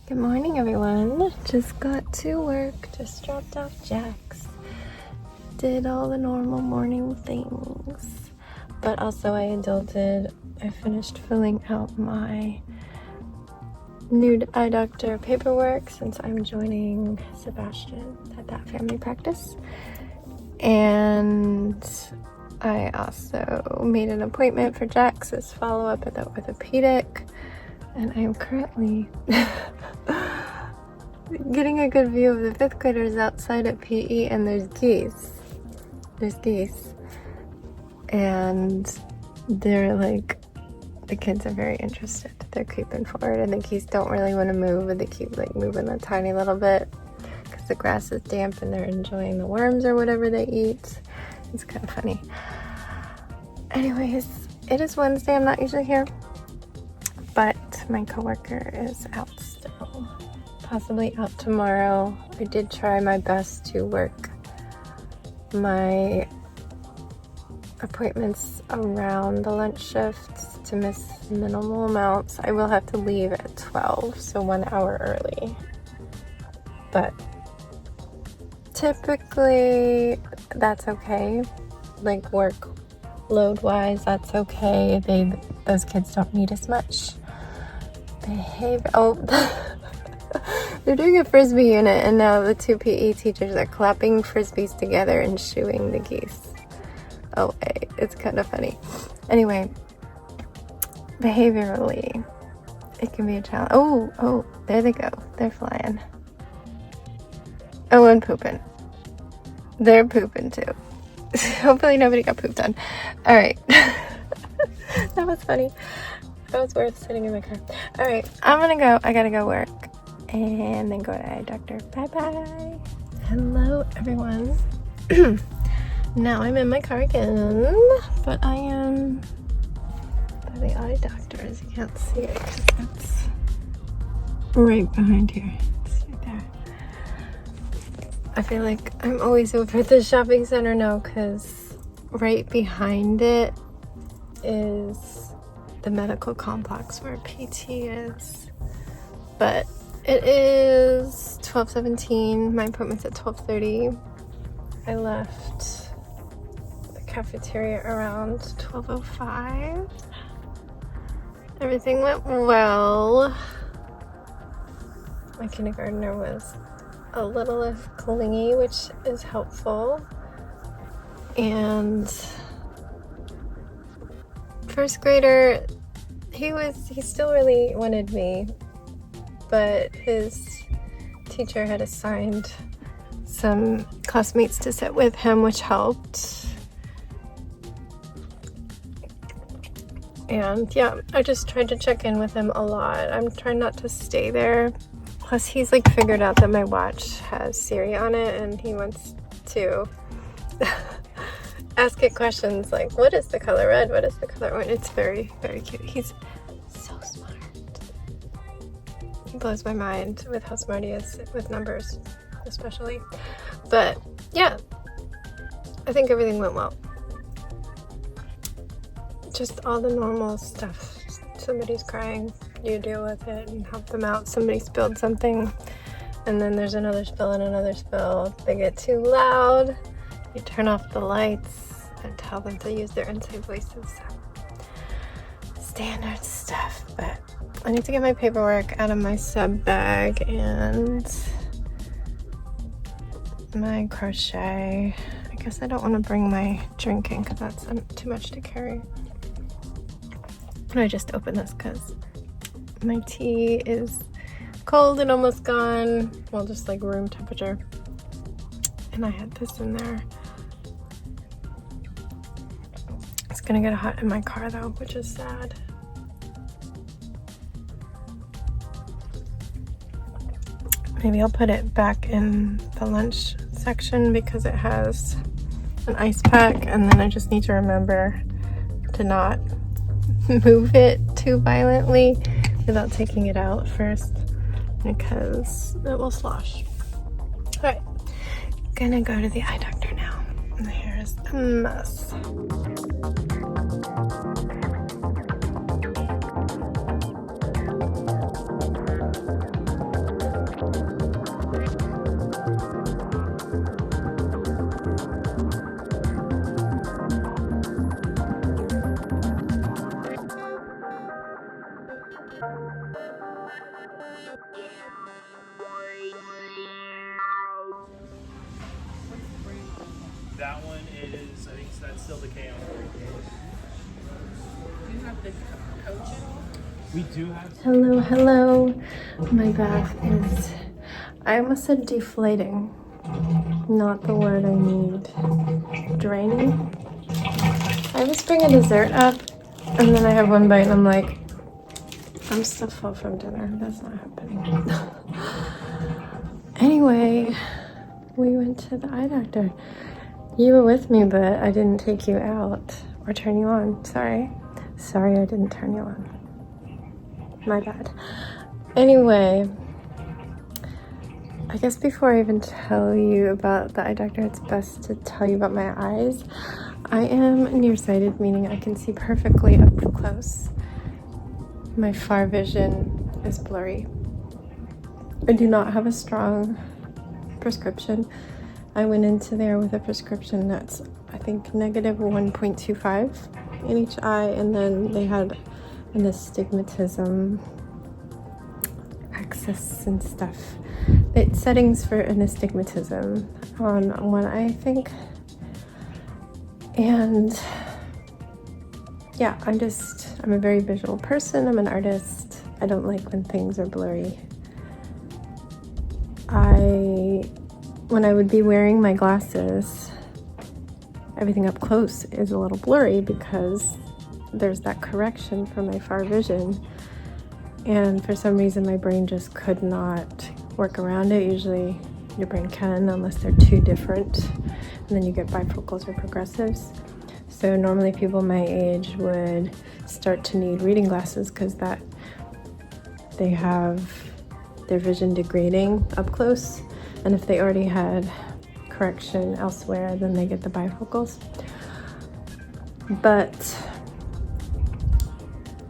Good morning, everyone. Just got to work, just dropped off Jax. Did all the normal morning things. But also I finished filling out my new eye doctor paperwork since I'm joining Sebastian at that family practice. And I also made an appointment for Jax's follow-up at the orthopedic. And I am currently getting a good view of the 5th graders outside at PE, and there's geese. And they're like, the kids are very interested. They're creeping forward, and the geese don't really want to move, but they keep like moving a tiny little bit because the grass is damp and they're enjoying the worms or whatever they eat. It's kind of funny. Anyways, it is Wednesday. I'm not usually here, but my coworker is out still, possibly out tomorrow. I did try my best to work my appointments around the lunch shifts to miss minimal amounts. I will have to leave at 12, so 1 hour early. But typically that's okay. Like workload wise, that's okay. Those kids don't need as much behavior. They're doing a frisbee unit, and now the 2 PE teachers are clapping frisbees together and shooing the geese. Oh, it's kind of funny. Anyway, behaviorally, it can be a challenge. Oh, there they go. They're flying. Oh, and pooping. They're pooping too. Hopefully nobody got pooped on. All right. That was funny. That was worth sitting in my car. All right, I'm gonna go. I gotta go work and then go to eye doctor. Bye. Hello, everyone. Now I'm in my car again, but I am by the eye doctor, as you can't see it because it's right behind here. It's right there. I feel like I'm always over at the shopping center now because right behind it is the medical complex where PT is. But it is 12:17. My appointment's at 12:30. I left the cafeteria around 12:05. Everything went well. My kindergartner was a little less clingy, which is helpful. And first grader, he still really wanted me, but his teacher had assigned some classmates to sit with him, which helped. And yeah, I just tried to check in with him a lot. I'm trying not to stay there. Plus, he's like figured out that my watch has Siri on it, and he wants to ask it questions like, what is the color red? What is the color orange? It's very, very cute. He's so smart. He blows my mind with how smart he is with numbers, especially. But yeah, I think everything went well. Just all the normal stuff. Somebody's crying, you deal with it and help them out. Somebody spilled something, and then there's another spill and another spill. They get too loud, you turn off the lights and tell them to use their inside voices. Standard stuff. But I need to get my paperwork out of my sub bag and my crochet. I guess I don't want to bring my drinking because that's too much to carry. And I just opened this because my tea is cold and almost gone. Well, just like room temperature. And I had this in there. It's gonna get hot in my car though, which is sad. Maybe I'll put it back in the lunch section because it has an ice pack, and then I just need to remember to not move it too violently without taking it out first because it will slosh. All right, gonna go to the eye doctor now. My hair is a mess. That's still the KO. Do you have the coach at all? We do have. Hello, hello. My bath is, I almost said deflating. Not the word I need. Draining. I always bring a dessert up and then I have one bite and I'm like, I'm still full from dinner. That's not happening. Anyway, we went to the eye doctor. You were with me, but I didn't take you out or turn you on. Sorry. Sorry I didn't turn you on. My bad. Anyway, I guess before I even tell you about the eye doctor, it's best to tell you about my eyes. I am nearsighted, meaning I can see perfectly up close. My far vision is blurry. I do not have a strong prescription. I went into there with a prescription that's, I think, negative 1.25 in each eye, and then they had an astigmatism axis and stuff. It's settings for an astigmatism on one eye, I think. And yeah, I'm a very visual person. I'm an artist. I don't like when things are blurry. When I would be wearing my glasses, everything up close is a little blurry because there's that correction for my far vision. And for some reason, my brain just could not work around it. Usually your brain can, unless they're too different. And then you get bifocals or progressives. So normally people my age would start to need reading glasses because they have their vision degrading up close. And if they already had correction elsewhere, then they get the bifocals. But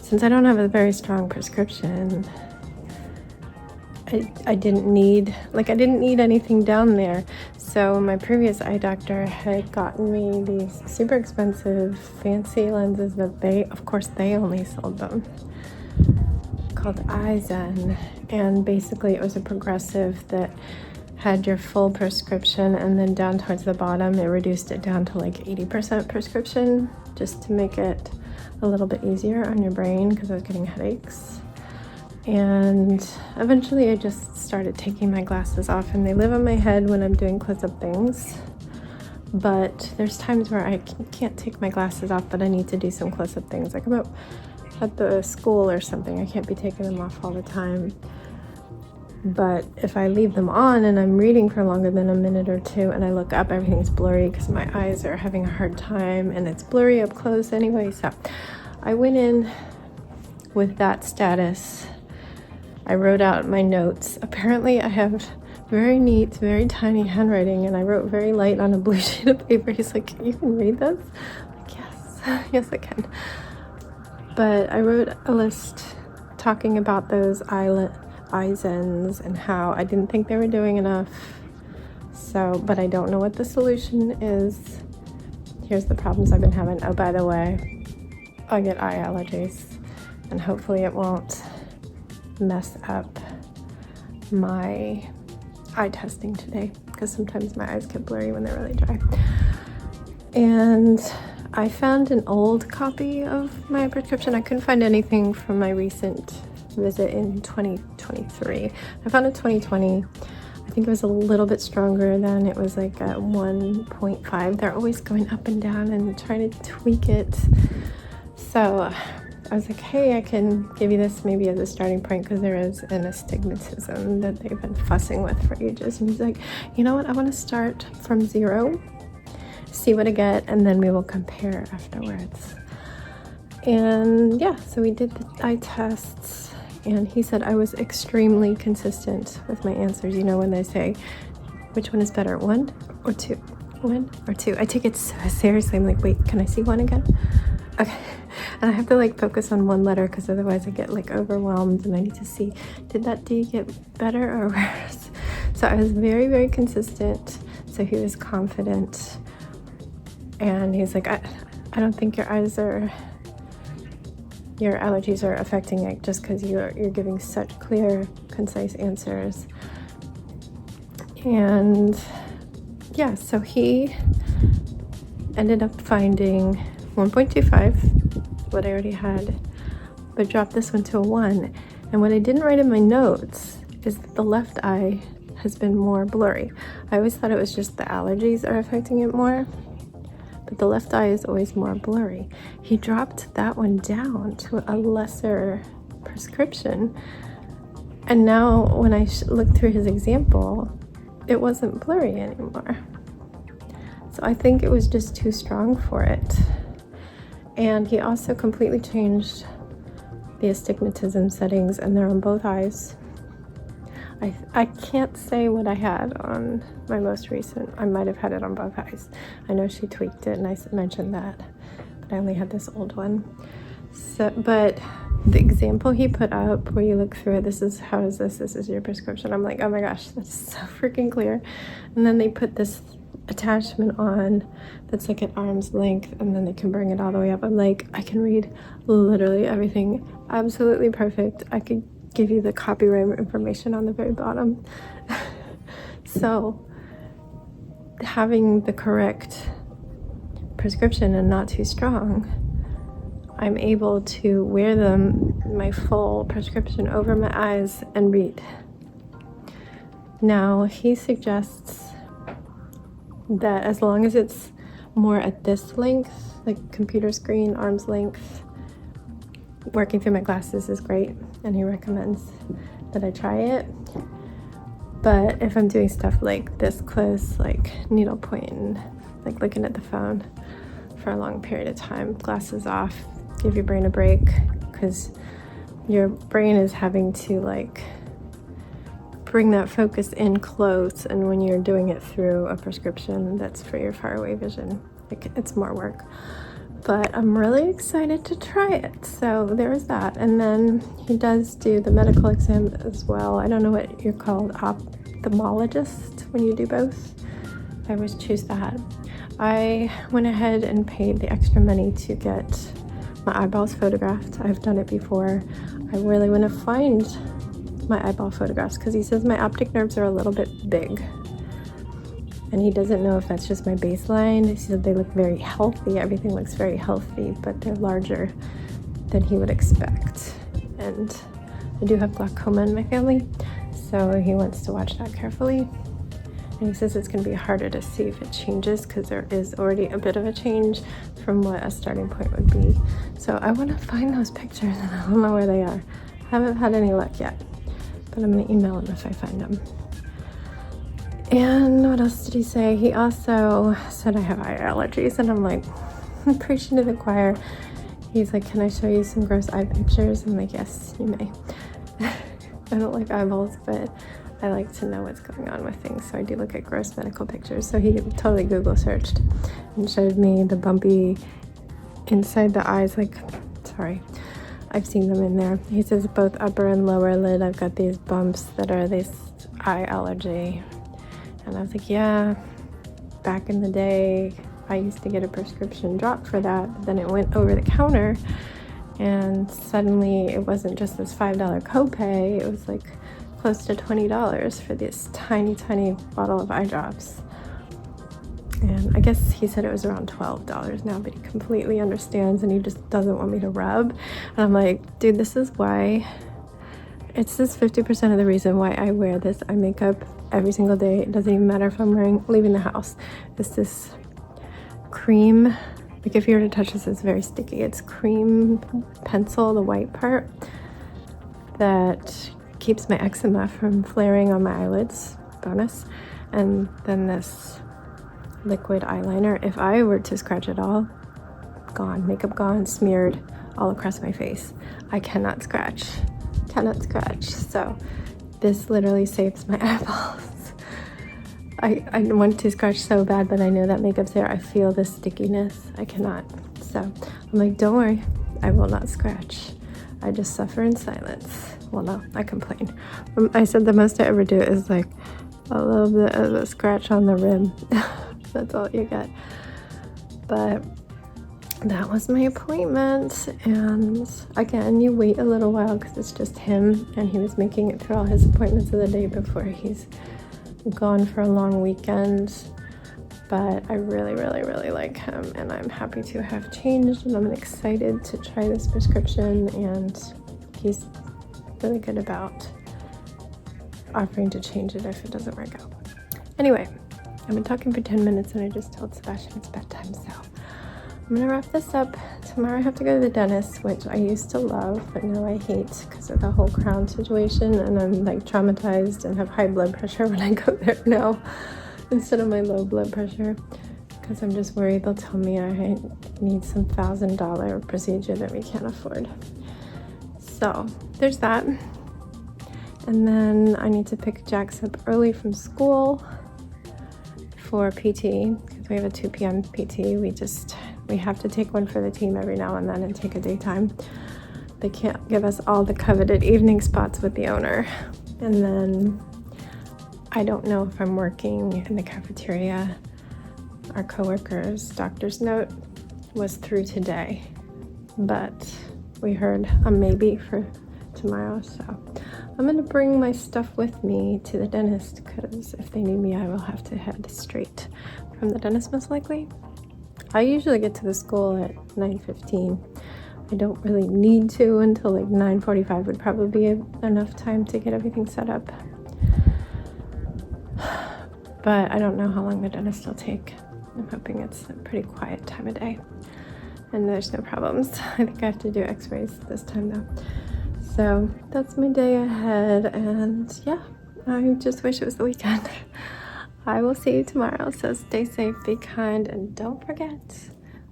since I don't have a very strong prescription, I didn't need anything down there. So my previous eye doctor had gotten me these super expensive fancy lenses that they only sold them, called Eyezen. And basically it was a progressive that had your full prescription, and then down towards the bottom it reduced it down to like 80% prescription, just to make it a little bit easier on your brain because I was getting headaches. And eventually I just started taking my glasses off, and they live on my head when I'm doing close-up things. But there's times where I can't take my glasses off, but I need to do some close-up things. Like I'm up at the school or something, I can't be taking them off all the time. But if I leave them on and I'm reading for longer than a minute or two and I look up, everything's blurry because my eyes are having a hard time, and it's blurry up close anyway. So I went in with that status. I wrote out my notes. Apparently I have very neat, very tiny handwriting, and I wrote very light on a blue sheet of paper. He's like, "You can read this?" I'm like, yes, yes I can. But I wrote a list talking about those Eyezens and how I didn't think they were doing enough. But I don't know what the solution is. Here's the problems I've been having. Oh, by the way, I get eye allergies, and hopefully it won't mess up my eye testing today, because sometimes my eyes get blurry when they're really dry. And I found an old copy of my prescription. I couldn't find anything from my recent visit in 2023. I found a 2020. I think it was a little bit stronger than it was, like at 1.5. They're always going up and down and trying to tweak it. So I was like, hey, I can give you this maybe as a starting point, because there is an astigmatism that they've been fussing with for ages. And he's like, you know what, I want to start from 0, see what I get, and then we will compare afterwards. And yeah, so we did the eye tests, and he said I was extremely consistent with my answers. You know, when they say, which one is better, 1 or 2? 1 or 2? I take it so seriously. I'm like, wait, can I see 1 again? Okay. And I have to like focus on one letter, because otherwise I get like overwhelmed, and I need to see, did that D get better or worse? So I was very, very consistent. So he was confident, and he's like, I don't think your allergies are affecting it, just because you're giving such clear, concise answers. And yeah, so he ended up finding 1.25, what I already had, but dropped this one to a 1. And what I didn't write in my notes is that the left eye has been more blurry. I always thought it was just the allergies are affecting it more, but the left eye is always more blurry. He dropped that one down to a lesser prescription, and now when I looked through his example, it wasn't blurry anymore. So I think it was just too strong for it. And he also completely changed the astigmatism settings, and they're on both eyes. I can't say what I had on my most recent. I might have had it on both eyes. I know she tweaked it and I mentioned that, but I only had this old one. So, but the example he put up where you look through it, this is your prescription. I'm like, oh my gosh, that's so freaking clear. And then they put this attachment on that's like at arm's length, and then they can bring it all the way up. I'm like, I can read literally everything absolutely perfect. I could give you the copyright information on the very bottom. So having the correct prescription and not too strong, I'm able to wear my full prescription over my eyes and read. Now he suggests that as long as it's more at this length, like computer screen, arm's length, working through my glasses is great, and he recommends that I try it. But if I'm doing stuff like this close, like needlepoint and like looking at the phone for a long period of time, glasses off, give your brain a break, because your brain is having to like bring that focus in close, and when you're doing it through a prescription that's for your faraway vision, it's more work. But I'm really excited to try it. So there's that. And then he does do the medical exam as well. I don't know what you're called, ophthalmologist, when you do both. I always choose that. I went ahead and paid the extra money to get my eyeballs photographed. I've done it before. I really want to find my eyeball photographs because he says my optic nerves are a little bit big. And he doesn't know if that's just my baseline. He said they look very healthy. Everything looks very healthy, but they're larger than he would expect. And I do have glaucoma in my family, so he wants to watch that carefully. And he says it's going to be harder to see if it changes because there is already a bit of a change from what a starting point would be. So I want to find those pictures, and I don't know where they are. I haven't had any luck yet, but I'm going to email him if I find them. And what else did he say? He also said I have eye allergies, and I'm like, preaching to the choir. He's like, can I show you some gross eye pictures? I'm like, yes, you may. I don't like eyeballs, but I like to know what's going on with things, so I do look at gross medical pictures. So he totally Google searched and showed me the bumpy inside the eyes, sorry, I've seen them in there. He says both upper and lower lid, I've got these bumps that are this eye allergy. And I was like, yeah, back in the day, I used to get a prescription drop for that, but then it went over the counter, and suddenly it wasn't just this $5 copay, it was like close to $20 for this tiny, tiny bottle of eye drops. And I guess he said it was around $12 now, but he completely understands, and he just doesn't want me to rub. And I'm like, dude, this is why, it's just 50% of the reason why I wear this eye makeup every single day. It doesn't even matter if I'm leaving the house. It's this cream, like if you were to touch this, it's very sticky. It's cream pencil, the white part, that keeps my eczema from flaring on my eyelids, bonus. And then this liquid eyeliner, if I were to scratch it all, gone, makeup gone, smeared all across my face. I cannot scratch. So this literally saves my eyeballs. I want to scratch so bad, but I know that makeup's there. I feel the stickiness. I cannot. So I'm like, don't worry, I will not scratch. I just suffer in silence. Well, no, I complain. I said the most I ever do is like a little bit of a scratch on the rib. That's all you get. But that was my appointment, and again, you wait a little while because it's just him, and he was making it through all his appointments of the day before he's gone for a long weekend. but I really, really, really like him, and I'm happy to have changed, and I'm excited to try this prescription, and he's really good about offering to change it if it doesn't work out. Anyway, I've been talking for 10 minutes and I just told Sebastian it's bedtime, so I'm gonna wrap this up. Tomorrow I have to go to the dentist, which I used to love, but now I hate because of the whole crown situation, and I'm like traumatized and have high blood pressure when I go there now instead of my low blood pressure, because I'm just worried they'll tell me I need some $1,000 procedure that we can't afford. So there's that. And then I need to pick Jax up early from school for PT, because we have a 2 p.m. PT. We have to take one for the team every now and then and take a daytime. They can't give us all the coveted evening spots with the owner. And then I don't know if I'm working in the cafeteria. Our coworker's doctor's note was through today, but we heard a maybe for tomorrow, so I'm gonna bring my stuff with me to the dentist, because if they need me I will have to head straight from the dentist most likely. I usually get to the school at 9:15. I don't really need to until like 9:45 would probably be enough time to get everything set up, but I don't know how long the dentist will take. I'm hoping it's a pretty quiet time of day and there's no problems. I think I have to do x-rays this time though. So that's my day ahead, and yeah, I just wish it was the weekend. I will see you tomorrow, so stay safe, be kind, and don't forget,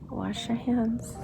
wash your hands.